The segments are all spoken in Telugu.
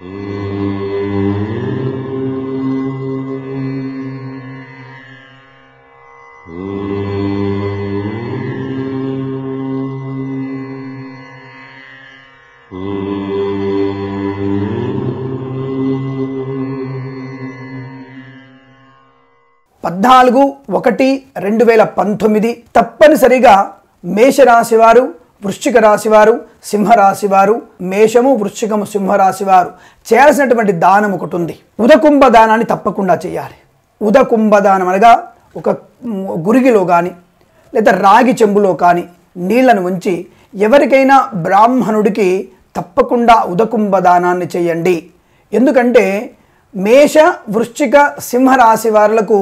పద్నాలుగు 1/2019 తప్పనిసరిగా మేషరాశి వారు, వృశ్చిక రాశి వారు, సింహరాశి వారు, మేషము, వృశ్చికము, సింహరాశి వారు చేయాల్సినటువంటి దానం ఒకటి ఉంది. ఉదకుంభ దానాన్ని తప్పకుండా చేయాలి. ఉదకుంభ దానం అనగా ఒక గురిగిలో కానీ లేదా రాగి చెంబులో కానీ నీళ్లను ఉంచి ఎవరికైనా బ్రాహ్మణుడికి తప్పకుండా ఉదకుంభ దానాన్ని చేయండి. ఎందుకంటే మేష, వృశ్చిక, సింహరాశి వారులకు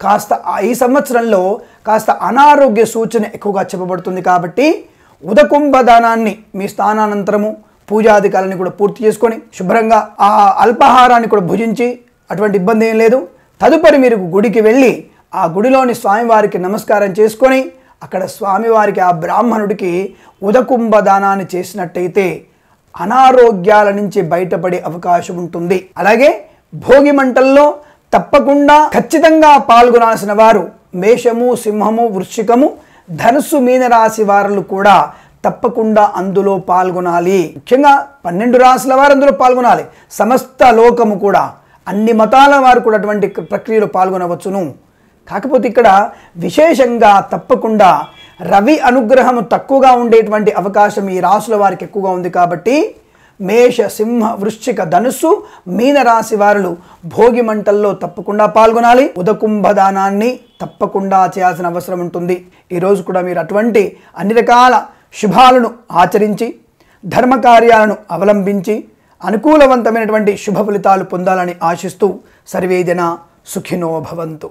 కాస్త ఈ సంవత్సరంలో కాస్త అనారోగ్య సూచన ఎక్కువగా చెప్పబడుతుంది. కాబట్టి ఉదకుంభ దానాన్ని మీ స్థానానంతరము పూజాధికారాన్ని కూడా పూర్తి చేసుకొని శుభ్రంగా ఆ అల్పాహారాన్ని కూడా భుజించి అటువంటి ఇబ్బంది ఏం లేదు. తదుపరి మీరు గుడికి వెళ్ళి ఆ గుడిలోని స్వామివారికి నమస్కారం చేసుకొని అక్కడ స్వామివారికి ఆ బ్రాహ్మణుడికి ఉదకుంభ దానాన్ని చేసినట్టయితే అనారోగ్యాల నుంచి బయటపడే అవకాశం ఉంటుంది. అలాగే భోగి మంటల్లో తప్పకుండా ఖచ్చితంగా పాల్గొనాల్సిన వారు మేషము, సింహము, వృశ్చికము, ధనుస్సు, మీనరాశి వారు కూడా తప్పకుండా అందులో పాల్గొనాలి. ముఖ్యంగా 12 రాశుల వారు అందులో పాల్గొనాలి. సమస్త లోకము కూడా, అన్ని మతాల వారు కూడా అటువంటి ప్రక్రియలో పాల్గొనవచ్చును. కాకపోతే ఇక్కడ విశేషంగా తప్పకుండా రవి అనుగ్రహము తక్కువగా ఉండేటువంటి అవకాశం ఈ రాశుల వారికి ఎక్కువగా ఉంది. కాబట్టి మేష, సింహ, వృశ్చిక, ధనుస్సు, మీనరాశి వారు భోగి మంటల్లో తప్పకుండా పాల్గొనాలి. ఉదకుంభ దానాన్ని తప్పకుండా చేయాల్సిన అవసరం ఉంటుంది. ఈరోజు కూడా మీరు అటువంటి అన్ని రకాల శుభాలను ఆచరించి ధర్మకార్యాలను అవలంబించి అనుకూలవంతమైనటువంటి శుభ ఫలితాలు పొందాలని ఆశిస్తూ సర్వేజన సుఖినో భవంతు.